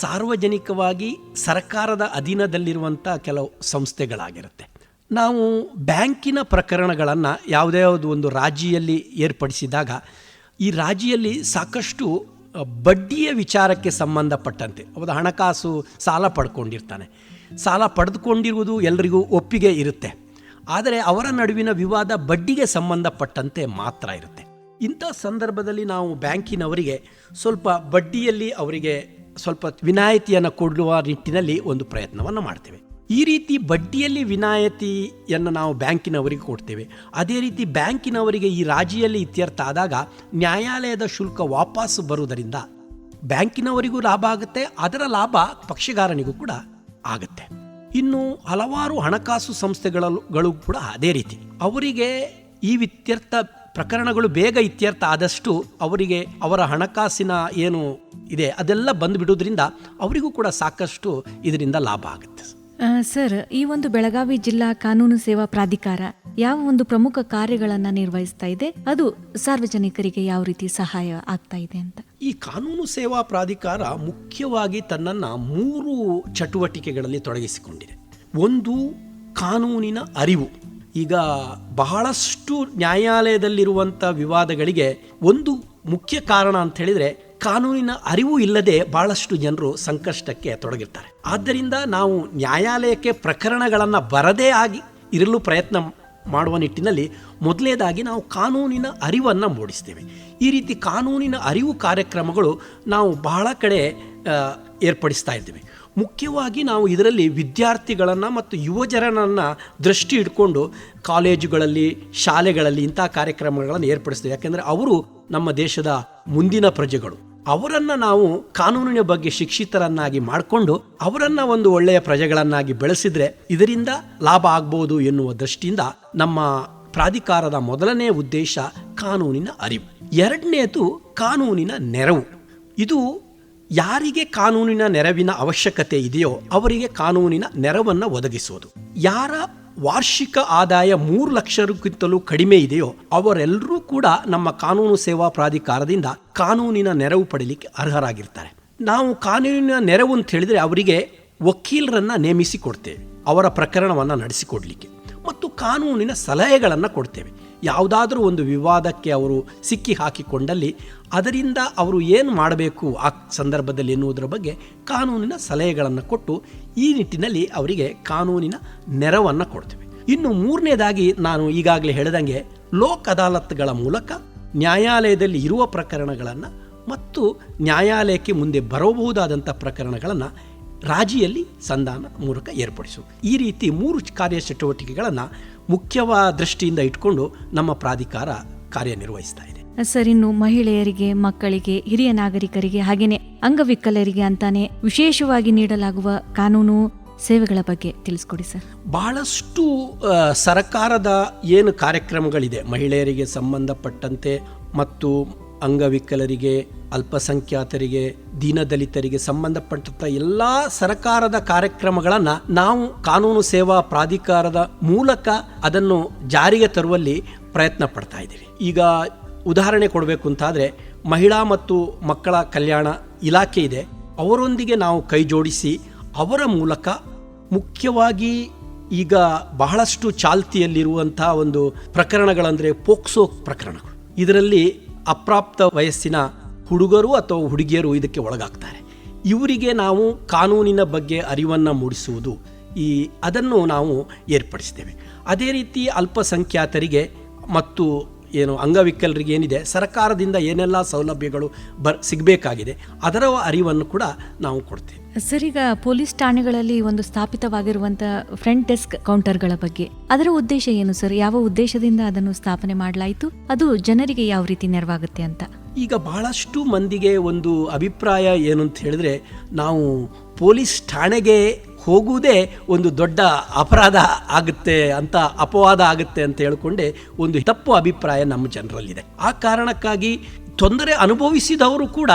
ಸಾರ್ವಜನಿಕವಾಗಿ ಸರ್ಕಾರದ ಅಧೀನದಲ್ಲಿರುವಂಥ ಕೆಲವು ಸಂಸ್ಥೆಗಳಾಗಿರುತ್ತೆ. ನಾವು ಬ್ಯಾಂಕಿನ ಪ್ರಕರಣಗಳನ್ನು ಯಾವುದೇ ಒಂದು ರಾಜಿಯಲ್ಲಿ ಏರ್ಪಡಿಸಿದಾಗ ಈ ರಾಜಿಯಲ್ಲಿ ಸಾಕಷ್ಟು ಬಡ್ಡಿಯ ವಿಚಾರಕ್ಕೆ ಸಂಬಂಧಪಟ್ಟಂತೆ ಅವರ ಹಣಕಾಸು ಸಾಲ ಪಡ್ಕೊಂಡಿರ್ತಾನೆ. ಸಾಲ ಪಡೆದುಕೊಂಡಿರುವುದು ಎಲ್ಲರಿಗೂ ಒಪ್ಪಿಗೆ ಇರುತ್ತೆ, ಆದರೆ ಅವರ ನಡುವಿನ ವಿವಾದ ಬಡ್ಡಿಗೆ ಸಂಬಂಧಪಟ್ಟಂತೆ ಮಾತ್ರ ಇರುತ್ತೆ. ಇಂಥ ಸಂದರ್ಭದಲ್ಲಿ ನಾವು ಬ್ಯಾಂಕಿನವರಿಗೆ ಸ್ವಲ್ಪ ಬಡ್ಡಿಯಲ್ಲಿ ಅವರಿಗೆ ಸ್ವಲ್ಪ ವಿನಾಯಿತಿಯನ್ನು ಕೊಡುವ ನಿಟ್ಟಿನಲ್ಲಿ ಒಂದು ಪ್ರಯತ್ನವನ್ನು ಮಾಡ್ತೇವೆ. ಈ ರೀತಿ ಬಡ್ಡಿಯಲ್ಲಿ ವಿನಾಯಿತಿಯನ್ನು ನಾವು ಬ್ಯಾಂಕಿನವರಿಗೆ ಕೊಡ್ತೇವೆ. ಅದೇ ರೀತಿ ಬ್ಯಾಂಕಿನವರಿಗೆ ಈ ರಾಜಿಯಲ್ಲಿ ಇತ್ಯರ್ಥ ಆದಾಗ ನ್ಯಾಯಾಲಯದ ಶುಲ್ಕ ವಾಪಸ್ಸು ಬರುವುದರಿಂದ ಬ್ಯಾಂಕಿನವರಿಗೂ ಲಾಭ ಆಗುತ್ತೆ, ಅದರ ಲಾಭ ಪಕ್ಷಗಾರನಿಗೂ ಕೂಡ ಆಗುತ್ತೆ. ಇನ್ನು ಹಲವಾರು ಹಣಕಾಸು ಸಂಸ್ಥೆಗಳು ಕೂಡ ಅದೇ ರೀತಿ ಅವರಿಗೆ ಈ ಇತ್ಯರ್ಥ ಪ್ರಕರಣಗಳು ಬೇಗ ಇತ್ಯರ್ಥ ಆದಷ್ಟು ಅವರಿಗೆ ಅವರ ಹಣಕಾಸಿನ ಏನು ಇದೆ ಅದೆಲ್ಲ ಬಂದುಬಿಡೋದ್ರಿಂದ ಅವರಿಗೂ ಕೂಡ ಸಾಕಷ್ಟು ಇದರಿಂದ ಲಾಭ ಆಗುತ್ತೆ. ಸರ್, ಈ ಒಂದು ಬೆಳಗಾವಿ ಜಿಲ್ಲಾ ಕಾನೂನು ಸೇವಾ ಪ್ರಾಧಿಕಾರ ಯಾವ ಒಂದು ಪ್ರಮುಖ ಕಾರ್ಯಗಳನ್ನು ನಿರ್ವಹಿಸ್ತಾ ಇದೆ, ಅದು ಸಾರ್ವಜನಿಕರಿಗೆ ಯಾವ ರೀತಿ ಸಹಾಯ ಆಗ್ತಾ ಇದೆ ಅಂತ? ಈ ಕಾನೂನು ಸೇವಾ ಪ್ರಾಧಿಕಾರ ಮುಖ್ಯವಾಗಿ ತನ್ನನ್ನು 3 ಚಟುವಟಿಕೆಗಳಲ್ಲಿ ತೊಡಗಿಸಿಕೊಂಡಿದೆ. ಒಂದು, ಕಾನೂನಿನ ಅರಿವು. ಈಗ ಬಹಳಷ್ಟು ನ್ಯಾಯಾಲಯದಲ್ಲಿರುವಂಥ ವಿವಾದಗಳಿಗೆ ಒಂದು ಮುಖ್ಯ ಕಾರಣ ಅಂತ ಹೇಳಿದರೆ ಕಾನೂನಿನ ಅರಿವು ಇಲ್ಲದೆ ಬಹಳಷ್ಟು ಜನರು ಸಂಕಷ್ಟಕ್ಕೆ ತೊಡಗಿರ್ತಾರೆ. ಆದ್ದರಿಂದ ನಾವು ನ್ಯಾಯಾಲಯಕ್ಕೆ ಪ್ರಕರಣಗಳನ್ನು ಬರದೇ ಆಗಿ ಇರಲು ಪ್ರಯತ್ನ ಮಾಡುವ ನಿಟ್ಟಿನಲ್ಲಿ ಮೊದಲನೇದಾಗಿ ನಾವು ಕಾನೂನಿನ ಅರಿವನ್ನು ಮೂಡಿಸ್ತೇವೆ. ಈ ರೀತಿ ಕಾನೂನಿನ ಅರಿವು ಕಾರ್ಯಕ್ರಮಗಳು ನಾವು ಬಹಳ ಕಡೆ ಏರ್ಪಡಿಸ್ತಾ ಇದ್ದೇವೆ. ಮುಖ್ಯವಾಗಿ ನಾವು ಇದರಲ್ಲಿ ವಿದ್ಯಾರ್ಥಿಗಳನ್ನು ಮತ್ತು ಯುವಜನರನ್ನು ದೃಷ್ಟಿ ಇಟ್ಕೊಂಡು ಕಾಲೇಜುಗಳಲ್ಲಿ, ಶಾಲೆಗಳಲ್ಲಿ ಇಂಥ ಕಾರ್ಯಕ್ರಮಗಳನ್ನು ಏರ್ಪಡಿಸ್ತೇವೆ. ಯಾಕೆಂದರೆ ಅವರು ನಮ್ಮ ದೇಶದ ಮುಂದಿನ ಪ್ರಜೆಗಳು. ಅವರನ್ನು ನಾವು ಕಾನೂನಿನ ಬಗ್ಗೆ ಶಿಕ್ಷಿತರನ್ನಾಗಿ ಮಾಡಿಕೊಂಡು ಅವರನ್ನು ಒಂದು ಒಳ್ಳೆಯ ಪ್ರಜೆಗಳನ್ನಾಗಿ ಬೆಳೆಸಿದರೆ ಇದರಿಂದ ಲಾಭ ಆಗ್ಬೋದು ಎನ್ನುವ ದೃಷ್ಟಿಯಿಂದ ನಮ್ಮ ಪ್ರಾಧಿಕಾರದ ಮೊದಲನೇ ಉದ್ದೇಶ ಕಾನೂನಿನ ಅರಿವು. ಎರಡನೇದು ಕಾನೂನಿನ ನೆರವು. ಇದು ಯಾರಿಗೆ ಕಾನೂನಿನ ನೆರವಿನ ಅವಶ್ಯಕತೆ ಇದೆಯೋ ಅವರಿಗೆ ಕಾನೂನಿನ ನೆರವನ್ನು ಒದಗಿಸುವುದು. ಯಾರ ವಾರ್ಷಿಕ ಆದಾಯ 3 ಲಕ್ಷಕ್ಕಿಂತಲೂ ಕಡಿಮೆ ಇದೆಯೋ ಅವರೆಲ್ಲರೂ ಕೂಡ ನಮ್ಮ ಕಾನೂನು ಸೇವಾ ಪ್ರಾಧಿಕಾರದಿಂದ ಕಾನೂನಿನ ನೆರವು ಪಡೀಲಿಕ್ಕೆ ಅರ್ಹರಾಗಿರ್ತಾರೆ. ನಾವು ಕಾನೂನಿನ ನೆರವು ಅಂತ ಹೇಳಿದರೆ ಅವರಿಗೆ ವಕೀಲರನ್ನು ನೇಮಿಸಿ ಕೊಡ್ತೇವೆ ಅವರ ಪ್ರಕರಣವನ್ನು ನಡೆಸಿಕೊಡಲಿಕ್ಕೆ, ಮತ್ತು ಕಾನೂನಿನ ಸಲಹೆಗಳನ್ನು ಕೊಡ್ತೇವೆ. ಯಾವುದಾದ್ರೂ ಒಂದು ವಿವಾದಕ್ಕೆ ಅವರು ಸಿಕ್ಕಿ ಹಾಕಿಕೊಂಡಲ್ಲಿ ಅದರಿಂದ ಅವರು ಏನು ಮಾಡಬೇಕು ಆ ಸಂದರ್ಭದಲ್ಲಿ ಎನ್ನುವುದರ ಬಗ್ಗೆ ಕಾನೂನಿನ ಸಲಹೆಗಳನ್ನು ಕೊಟ್ಟು ಈ ನಿಟ್ಟಿನಲ್ಲಿ ಅವರಿಗೆ ಕಾನೂನಿನ ನೆರವನ್ನು ಕೊಡ್ತೇವೆ. ಇನ್ನು ಮೂರನೇದಾಗಿ ನಾನು ಈಗಾಗಲೇ ಹೇಳಿದಂಗೆ ಲೋಕ್ ಅದಾಲತ್ಗಳ ಮೂಲಕ ನ್ಯಾಯಾಲಯದಲ್ಲಿ ಇರುವ ಪ್ರಕರಣಗಳನ್ನು ಮತ್ತು ನ್ಯಾಯಾಲಯಕ್ಕೆ ಮುಂದೆ ಬರಬಹುದಾದಂಥ ಪ್ರಕರಣಗಳನ್ನು ರಾಜಿಯಲ್ಲಿ ಸಂಧಾನ ಮೂಲಕ ಏರ್ಪಡಿಸುವುದು. ಈ ರೀತಿ 3 ಕಾರ್ಯಚಟುವಟಿಕೆಗಳನ್ನು ಮುಖ್ಯವಾದ ದೃಷ್ಟಿಯಿಂದ ಇಟ್ಕೊಂಡು ನಮ್ಮ ಪ್ರಾಧಿಕಾರ ಕಾರ್ಯನಿರ್ವಹಿಸ್ತಾ ಇದೆ. ಸರ್, ಇನ್ನು ಮಹಿಳೆಯರಿಗೆ, ಮಕ್ಕಳಿಗೆ, ಹಿರಿಯ ನಾಗರಿಕರಿಗೆ ಹಾಗೇನೆ ಅಂಗವಿಕಲರಿಗೆ ಅಂತಾನೆ ವಿಶೇಷವಾಗಿ ನೀಡಲಾಗುವ ಕಾನೂನು ಸೇವೆಗಳ ಬಗ್ಗೆ ತಿಳಿಸ್ಕೊಡಿ ಸರ್. ಬಹಳಷ್ಟು ಸರ್ಕಾರದ ಏನು ಕಾರ್ಯಕ್ರಮಗಳಿದೆ ಮಹಿಳೆಯರಿಗೆ ಸಂಬಂಧಪಟ್ಟಂತೆ ಮತ್ತು ಅಂಗವಿಕಲರಿಗೆ, ಅಲ್ಪಸಂಖ್ಯಾತರಿಗೆ, ದೀನದಲಿತರಿಗೆ ಸಂಬಂಧಪಟ್ಟಂಥ ಎಲ್ಲ ಸರ್ಕಾರದ ಕಾರ್ಯಕ್ರಮಗಳನ್ನು ನಾವು ಕಾನೂನು ಸೇವಾ ಪ್ರಾಧಿಕಾರದ ಮೂಲಕ ಅದನ್ನು ಜಾರಿಗೆ ತರುವಲ್ಲಿ ಪ್ರಯತ್ನ ಪಡ್ತಾ ಇದ್ದೀವಿ. ಈಗ ಉದಾಹರಣೆ ಕೊಡಬೇಕು ಅಂತಾದರೆ ಮಹಿಳಾ ಮತ್ತು ಮಕ್ಕಳ ಕಲ್ಯಾಣ ಇಲಾಖೆ ಇದೆ, ಅವರೊಂದಿಗೆ ನಾವು ಕೈ ಜೋಡಿಸಿ ಅವರ ಮೂಲಕ ಮುಖ್ಯವಾಗಿ ಈಗ ಬಹಳಷ್ಟು ಚಾಲ್ತಿಯಲ್ಲಿರುವಂಥ ಒಂದು ಪ್ರಕರಣಗಳಂದರೆ ಪೋಕ್ಸೋ ಪ್ರಕರಣಗಳು. ಇದರಲ್ಲಿ ಅಪ್ರಾಪ್ತ ವಯಸ್ಸಿನ ಹುಡುಗರು ಅಥವಾ ಹುಡುಗಿಯರು ಇದಕ್ಕೆ ಒಳಗಾಗ್ತಾರೆ. ಇವರಿಗೆ ನಾವು ಕಾನೂನಿನ ಬಗ್ಗೆ ಅರಿವನ್ನು ಮೂಡಿಸುವುದು ಅದನ್ನು ನಾವು ಏರ್ಪಡಿಸ್ತೇವೆ. ಅದೇ ರೀತಿ ಅಲ್ಪಸಂಖ್ಯಾತರಿಗೆ ಮತ್ತು ಅಂಗವಿಕಲರಿಗೆ ಏನಿದೆ ಸರ್ಕಾರದಿಂದ ಏನೆಲ್ಲ ಸೌಲಭ್ಯಗಳು ಸಿಗಬೇಕಾಗಿದೆ ಅದರ ಅರಿವನ್ನು ಕೂಡ ನಾವು ಕೊಡ್ತೇವೆ. ಸರ್, ಈಗ ಪೊಲೀಸ್ ಠಾಣೆಗಳಲ್ಲಿ ಒಂದು ಸ್ಥಾಪಿತವಾಗಿರುವಂಥ ಫ್ರಂಟ್ ಡೆಸ್ಕ್ ಕೌಂಟರ್ಗಳ ಬಗ್ಗೆ ಅದರ ಉದ್ದೇಶ ಏನು ಸರ್? ಯಾವ ಉದ್ದೇಶದಿಂದ ಅದನ್ನು ಸ್ಥಾಪನೆ ಮಾಡಲಾಯಿತು? ಅದು ಜನರಿಗೆ ಯಾವ ರೀತಿ ನೆರವಾಗುತ್ತೆ ಅಂತ? ಈಗ ಬಹಳಷ್ಟು ಮಂದಿಗೆ ಒಂದು ಅಭಿಪ್ರಾಯ ಏನು ಅಂತ ಹೇಳಿದ್ರೆ, ನಾವು ಪೊಲೀಸ್ ಠಾಣೆಗೆ ಹೋಗುವುದೇ ಒಂದು ದೊಡ್ಡ ಅಪರಾಧ ಆಗುತ್ತೆ ಅಂತ, ಅಪವಾದ ಆಗುತ್ತೆ ಅಂತ ಹೇಳಿಕೊಂಡೆ ಒಂದು ತಪ್ಪು ಅಭಿಪ್ರಾಯ ನಮ್ಮ ಜನರಲ್ಲಿದೆ. ಆ ಕಾರಣಕ್ಕಾಗಿ ತೊಂದರೆ ಅನುಭವಿಸಿದವರು ಕೂಡ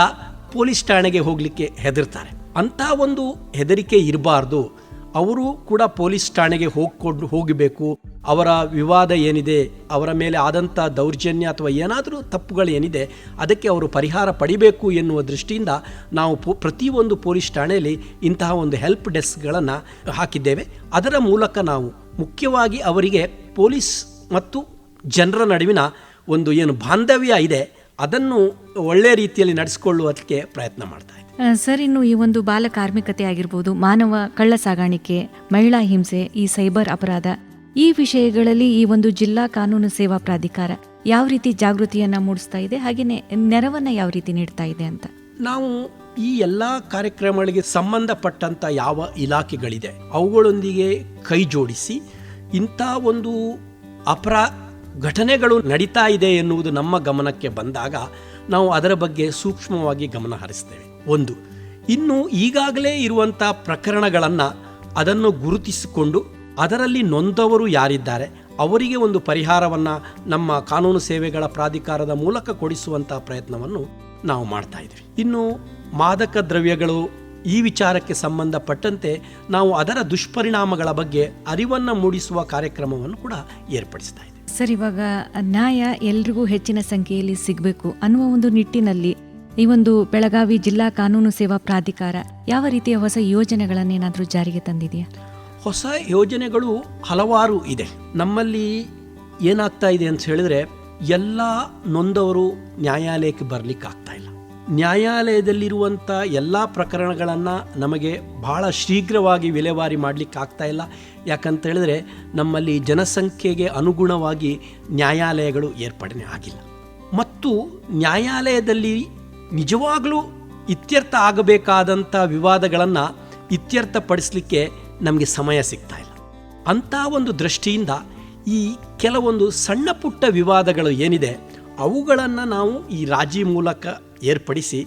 ಪೊಲೀಸ್ ಠಾಣೆಗೆ ಹೋಗಲಿಕ್ಕೆ ಹೆದರ್ತಾರೆ. ಅಂಥ ಒಂದು ಹೆದರಿಕೆ ಇರಬಾರ್ದು. ಅವರು ಕೂಡ ಪೊಲೀಸ್ ಠಾಣೆಗೆ ಹೋಗಬೇಕು. ಅವರ ವಿವಾದ ಏನಿದೆ, ಅವರ ಮೇಲೆ ಆದಂಥ ದೌರ್ಜನ್ಯ ಅಥವಾ ಏನಾದರೂ ತಪ್ಪುಗಳು ಏನಿದೆ ಅದಕ್ಕೆ ಅವರು ಪರಿಹಾರ ಪಡಿಬೇಕು ಎನ್ನುವ ದೃಷ್ಟಿಯಿಂದ ನಾವು ಪ್ರತಿಯೊಂದು ಪೊಲೀಸ್ ಠಾಣೆಯಲ್ಲಿ ಇಂತಹ ಒಂದು ಹೆಲ್ಪ್ ಡೆಸ್ಕ್ಗಳನ್ನು ಹಾಕಿದ್ದೇವೆ. ಅದರ ಮೂಲಕ ನಾವು ಮುಖ್ಯವಾಗಿ ಅವರಿಗೆ ಪೊಲೀಸ್ ಮತ್ತು ಜನರ ನಡುವಿನ ಒಂದು ಏನು ಬಾಂಧವ್ಯ ಇದೆ ಅದನ್ನು ಒಳ್ಳೆಯ ರೀತಿಯಲ್ಲಿ ನಡೆಸಿಕೊಳ್ಳುವುದಕ್ಕೆ ಪ್ರಯತ್ನ ಮಾಡ್ತಾ ಇದ್ದೀವಿ. ಸರ್, ಇನ್ನು ಈ ಒಂದು ಬಾಲ ಕಾರ್ಮಿಕತೆ ಆಗಿರ್ಬೋದು, ಮಾನವ ಕಳ್ಳ ಸಾಗಾಣಿಕೆ, ಮಹಿಳಾ ಹಿಂಸೆ, ಈ ಸೈಬರ್ ಅಪರಾಧ, ಈ ವಿಷಯಗಳಲ್ಲಿ ಈ ಒಂದು ಜಿಲ್ಲಾ ಕಾನೂನು ಸೇವಾ ಪ್ರಾಧಿಕಾರ ಯಾವ ರೀತಿ ಜಾಗೃತಿಯನ್ನ ಮೂಡಿಸ್ತಾ ಇದೆ, ಹಾಗೆಯೇ ನೆರವನ್ನ ಯಾವ ರೀತಿ ನೀಡ್ತಾ ಇದೆ ಅಂತ? ನಾವು ಈ ಎಲ್ಲ ಕಾರ್ಯಕ್ರಮಗಳಿಗೆ ಸಂಬಂಧಪಟ್ಟಂಥ ಯಾವ ಇಲಾಖೆಗಳಿದೆ ಅವುಗಳೊಂದಿಗೆ ಕೈ ಜೋಡಿಸಿ ಇಂಥ ಒಂದು ಘಟನೆಗಳು ನಡೀತಾ ಇದೆ ಎನ್ನುವುದು ನಮ್ಮ ಗಮನಕ್ಕೆ ಬಂದಾಗ ನಾವು ಅದರ ಬಗ್ಗೆ ಸೂಕ್ಷ್ಮವಾಗಿ ಗಮನ ಹರಿಸ್ತೇವೆ. ಒಂದು, ಇನ್ನು ಈಗಾಗಲೇ ಇರುವಂಥ ಪ್ರಕರಣಗಳನ್ನು ಅದನ್ನು ಗುರುತಿಸಿಕೊಂಡು ಅದರಲ್ಲಿ ನೊಂದವರು ಯಾರಿದ್ದಾರೆ ಅವರಿಗೆ ಒಂದು ಪರಿಹಾರವನ್ನು ನಮ್ಮ ಕಾನೂನು ಸೇವೆಗಳ ಪ್ರಾಧಿಕಾರದ ಮೂಲಕ ಕೊಡಿಸುವಂಥ ಪ್ರಯತ್ನವನ್ನು ನಾವು ಮಾಡ್ತಾ ಇದ್ದೀವಿ. ಇನ್ನು ಮಾದಕ ದ್ರವ್ಯಗಳು ಈ ವಿಚಾರಕ್ಕೆ ಸಂಬಂಧಪಟ್ಟಂತೆ ನಾವು ಅದರ ದುಷ್ಪರಿಣಾಮಗಳ ಬಗ್ಗೆ ಅರಿವನ್ನು ಮೂಡಿಸುವ ಕಾರ್ಯಕ್ರಮವನ್ನು ಕೂಡ ಏರ್ಪಡಿಸ್ತಾ ಇದ್ದೀವಿ. ಸರ್, ಇವಾಗ ನ್ಯಾಯ ಎಲ್ರಿಗೂ ಹೆಚ್ಚಿನ ಸಂಖ್ಯೆಯಲ್ಲಿ ಸಿಗಬೇಕು ಅನ್ನುವ ಒಂದು ನಿಟ್ಟಿನಲ್ಲಿ ಈ ಒಂದು ಬೆಳಗಾವಿ ಜಿಲ್ಲಾ ಕಾನೂನು ಸೇವಾ ಪ್ರಾಧಿಕಾರ ಯಾವ ರೀತಿಯ ಹೊಸ ಯೋಜನೆಗಳನ್ನೇನಾದರೂ ಜಾರಿಗೆ ತಂದಿದೆಯಾ? ಹೊಸ ಯೋಜನೆಗಳು ಹಲವಾರು ಇದೆ. ನಮ್ಮಲ್ಲಿ ಏನಾಗ್ತಾ ಇದೆ ಅಂತ ಹೇಳಿದ್ರೆ, ಎಲ್ಲ ನೊಂದವರು ನ್ಯಾಯಾಲಯಕ್ಕೆ ಬರಲಿಕ್ಕೆ ಆಗ್ತಾ ಇಲ್ಲ. ನ್ಯಾಯಾಲಯದಲ್ಲಿರುವಂಥ ಎಲ್ಲ ಪ್ರಕರಣಗಳನ್ನು ನಮಗೆ ಬಹಳ ಶೀಘ್ರವಾಗಿ ವಿಲೇವಾರಿ ಮಾಡಲಿಕ್ಕೆ ಆಗ್ತಾ ಇಲ್ಲ. ಯಾಕಂತ ಹೇಳಿದ್ರೆ ನಮ್ಮಲ್ಲಿ ಜನಸಂಖ್ಯೆಗೆ ಅನುಗುಣವಾಗಿ ನ್ಯಾಯಾಲಯಗಳು ಏರ್ಪಡನೆ ಆಗಿಲ್ಲ. ಮತ್ತು ನ್ಯಾಯಾಲಯದಲ್ಲಿ ನಿಜವಾಗಲೂ ಇತ್ಯರ್ಥ ಆಗಬೇಕಾದಂಥ ವಿವಾದಗಳನ್ನು ಇತ್ಯರ್ಥಪಡಿಸಲಿಕ್ಕೆ ನಮಗೆ ಸಮಯ ಸಿಗ್ತಾ ಇಲ್ಲ. ಅಂಥ ಒಂದು ದೃಷ್ಟಿಯಿಂದ ಈ ಕೆಲವೊಂದು ಸಣ್ಣ ಪುಟ್ಟ ವಿವಾದಗಳು ಏನಿದೆ ಅವುಗಳನ್ನು ನಾವು ಈ ರಾಜಿ ಮೂಲಕ ಏರ್ಪಡಿಸಿ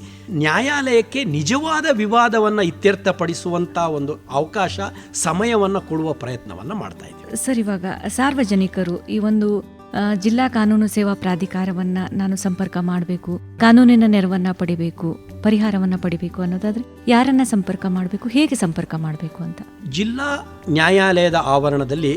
ನ್ಯಾಯಾಲಯಕ್ಕೆ ನಿಜವಾದ ವಿವಾದವನ್ನು ಇತ್ಯರ್ಥಪಡಿಸುವಂಥ ಒಂದು ಅವಕಾಶ, ಸಮಯವನ್ನು ಕೊಡುವ ಪ್ರಯತ್ನವನ್ನು ಮಾಡ್ತಾ ಇದ್ದೀವಿ. ಸರ್, ಇವಾಗ ಸಾರ್ವಜನಿಕರು ಈ ಒಂದು ಜಿಲ್ಲಾ ಕಾನೂನು ಸೇವಾ ಪ್ರಾಧಿಕಾರವನ್ನ ನಾನು ಸಂಪರ್ಕ ಮಾಡಬೇಕು, ಕಾನೂನಿನ ನೆರವನ್ನ ಪಡಿಬೇಕು, ಪರಿಹಾರವನ್ನ ಪಡಿಬೇಕು ಅನ್ನೋದಾದ್ರೆ ಯಾರನ್ನ ಸಂಪರ್ಕ ಮಾಡಬೇಕು, ಹೇಗೆ ಸಂಪರ್ಕ ಮಾಡಬೇಕು ಅಂತ? ಜಿಲ್ಲಾ ನ್ಯಾಯಾಲಯದ ಆವರಣದಲ್ಲಿ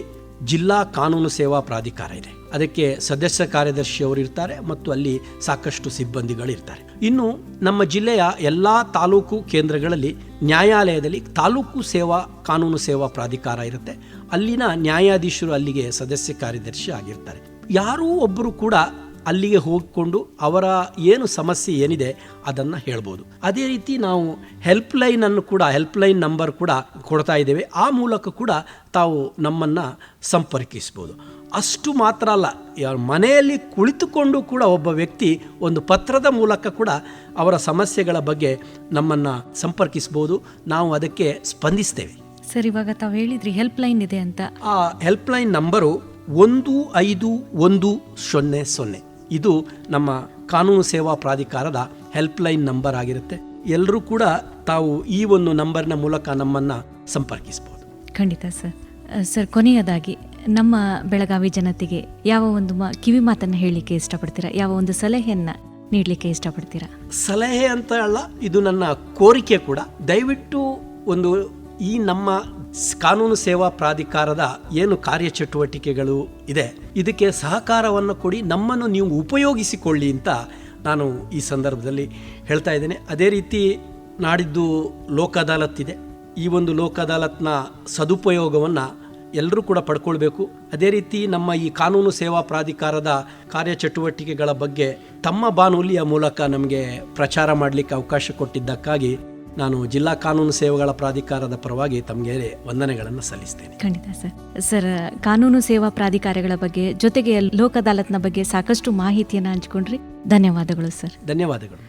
ಜಿಲ್ಲಾ ಕಾನೂನು ಸೇವಾ ಪ್ರಾಧಿಕಾರ ಇದೆ. ಅದಕ್ಕೆ ಸದಸ್ಯ ಕಾರ್ಯದರ್ಶಿಯವರು ಇರ್ತಾರೆ ಮತ್ತು ಅಲ್ಲಿ ಸಾಕಷ್ಟು ಸಿಬ್ಬಂದಿಗಳಿರ್ತಾರೆ. ಇನ್ನು ನಮ್ಮ ಜಿಲ್ಲೆಯ ಎಲ್ಲ ತಾಲೂಕು ಕೇಂದ್ರಗಳಲ್ಲಿ ನ್ಯಾಯಾಲಯದಲ್ಲಿ ತಾಲೂಕು ಸೇವಾ ಕಾನೂನು ಸೇವಾ ಪ್ರಾಧಿಕಾರ ಇರುತ್ತೆ. ಅಲ್ಲಿನ ನ್ಯಾಯಾಧೀಶರು ಅಲ್ಲಿಗೆ ಸದಸ್ಯ ಕಾರ್ಯದರ್ಶಿ ಆಗಿರ್ತಾರೆ. ಯಾರೂ ಒಬ್ಬರು ಕೂಡ ಅಲ್ಲಿಗೆ ಹೋಗಿಕೊಂಡು ಅವರ ಏನು ಸಮಸ್ಯೆ ಏನಿದೆ ಅದನ್ನು ಹೇಳ್ಬೋದು. ಅದೇ ರೀತಿ ನಾವು ಹೆಲ್ಪ್ಲೈನ್ ನಂಬರ್ ಕೂಡ ಕೊಡ್ತಾ ಇದ್ದೇವೆ. ಆ ಮೂಲಕ ಕೂಡ ತಾವು ನಮ್ಮನ್ನು ಸಂಪರ್ಕಿಸ್ಬೋದು. ಅಷ್ಟು ಮಾತ್ರ ಅಲ್ಲ, ಮನೆಯಲ್ಲಿ ಕುಳಿತುಕೊಂಡು ಕೂಡ ಒಬ್ಬ ವ್ಯಕ್ತಿ ಒಂದು ಪತ್ರದ ಮೂಲಕ ಕೂಡ ಅವರ ಸಮಸ್ಯೆಗಳ ಬಗ್ಗೆ ನಮ್ಮನ್ನು ಸಂಪರ್ಕಿಸ್ಬೋದು. ನಾವು ಅದಕ್ಕೆ ಸ್ಪಂದಿಸ್ತೇವೆ. ಸರ್, ಇವಾಗ ತಾವು ಹೇಳಿದ್ರಿ ಹೆಲ್ಪ್ಲೈನ್ ಇದೆ ಅಂತ. ಆ ಹೆಲ್ಪ್ಲೈನ್ ನಂಬರು 1510. ಇದು ನಮ್ಮ ಕಾನೂನು ಸೇವಾ ಪ್ರಾಧಿಕಾರದ ಹೆಲ್ಪ್ಲೈನ್ ನಂಬರ್ ಆಗಿರುತ್ತೆ. ಎಲ್ಲರೂ ಕೂಡ ತಾವು ಈ ಒಂದು ನಂಬರ್ನ ಮೂಲಕ ನಮ್ಮನ್ನು ಸಂಪರ್ಕಿಸಬಹುದು. ಖಂಡಿತ ಸರ್. ಸರ್, ಕೊನೆಯದಾಗಿ ನಮ್ಮ ಬೆಳಗಾವಿ ಜನತೆಗೆ ಯಾವ ಒಂದು ಕಿವಿ ಮಾತನ್ನು ಹೇಳಲಿಕ್ಕೆ ಇಷ್ಟಪಡ್ತೀರಾ? ಯಾವ ಒಂದು ಸಲಹೆಯನ್ನ ನೀಡಲಿಕ್ಕೆ ಇಷ್ಟಪಡ್ತೀರಾ? ಸಲಹೆ ಅಂತ ಅಲ್ಲ, ಇದು ನನ್ನ ಕೋರಿಕೆ ಕೂಡ. ದಯವಿಟ್ಟು ಒಂದು ಈ ನಮ್ಮ ಕಾನೂನು ಸೇವಾ ಪ್ರಾಧಿಕಾರದ ಏನು ಕಾರ್ಯಚಟುವಟಿಕೆಗಳು ಇದೆ ಇದಕ್ಕೆ ಸಹಕಾರವನ್ನು ಕೊಡಿ, ನಮ್ಮನ್ನು ನೀವು ಉಪಯೋಗಿಸಿಕೊಳ್ಳಿ ಅಂತ ನಾನು ಈ ಸಂದರ್ಭದಲ್ಲಿ ಹೇಳ್ತಾ ಇದ್ದೇನೆ. ಅದೇ ರೀತಿ ನಾಡಿದ್ದು ಲೋಕ ಅದಾಲತ್ ಇದೆ. ಈ ಒಂದು ಲೋಕ ಅದಾಲತ್ನ ಸದುಪಯೋಗವನ್ನು ಎಲ್ಲರೂ ಕೂಡ ಪಡ್ಕೊಳ್ಬೇಕು. ಅದೇ ರೀತಿ ನಮ್ಮ ಈ ಕಾನೂನು ಸೇವಾ ಪ್ರಾಧಿಕಾರದ ಕಾರ್ಯಚಟುವಟಿಕೆಗಳ ಬಗ್ಗೆ ತಮ್ಮ ಬಾನುಲಿಯ ಮೂಲಕ ನಮಗೆ ಪ್ರಚಾರ ಮಾಡಲಿಕ್ಕೆ ಅವಕಾಶ ಕೊಟ್ಟಿದ್ದಕ್ಕಾಗಿ ನಾನು ಜಿಲ್ಲಾ ಕಾನೂನು ಸೇವೆಗಳ ಪ್ರಾಧಿಕಾರದ ಪರವಾಗಿ ತಮಗೆ ವಂದನೆಗಳನ್ನು ಸಲ್ಲಿಸ್ತೇನೆ. ಖಂಡಿತ ಸರ್. ಸರ್, ಕಾನೂನು ಸೇವಾ ಪ್ರಾಧಿಕಾರಗಳ ಬಗ್ಗೆ ಜೊತೆಗೆ ಲೋಕ ಅದಾಲತ್ನ ಬಗ್ಗೆ ಸಾಕಷ್ಟು ಮಾಹಿತಿಯನ್ನು ಹಂಚಿಕೊಂಡ್ರಿ. ಧನ್ಯವಾದಗಳು ಸರ್. ಧನ್ಯವಾದಗಳು.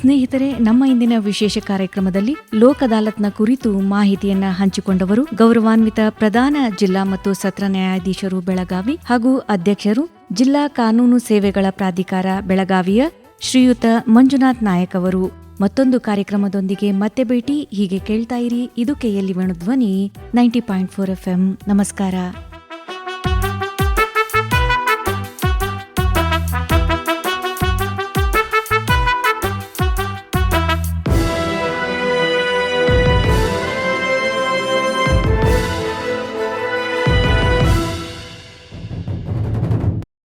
ಸ್ನೇಹಿತರೆ, ನಮ್ಮ ಇಂದಿನ ವಿಶೇಷ ಕಾರ್ಯಕ್ರಮದಲ್ಲಿ ಲೋಕ್ ಅದಾಲತ್ನ ಕುರಿತು ಮಾಹಿತಿಯನ್ನ ಹಂಚಿಕೊಂಡವರು ಗೌರವಾನ್ವಿತ ಪ್ರಧಾನ ಜಿಲ್ಲಾ ಮತ್ತು ಸತ್ರ ನ್ಯಾಯಾಧೀಶರು ಬೆಳಗಾವಿ ಹಾಗೂ ಅಧ್ಯಕ್ಷರು ಜಿಲ್ಲಾ ಕಾನೂನು ಸೇವೆಗಳ ಪ್ರಾಧಿಕಾರ ಬೆಳಗಾವಿಯ ಶ್ರೀಯುತ ಮಂಜುನಾಥ್ ನಾಯಕ್ ಅವರು. ಮತ್ತೊಂದು ಕಾರ್ಯಕ್ರಮದೊಂದಿಗೆ ಮತ್ತೆ ಭೇಟಿ. ಹೀಗೆ ಕೇಳ್ತಾ ಇರಿ, ಇದು KLE ವೇಣುಧ್ವನಿ 90.4 FM. ನಮಸ್ಕಾರ.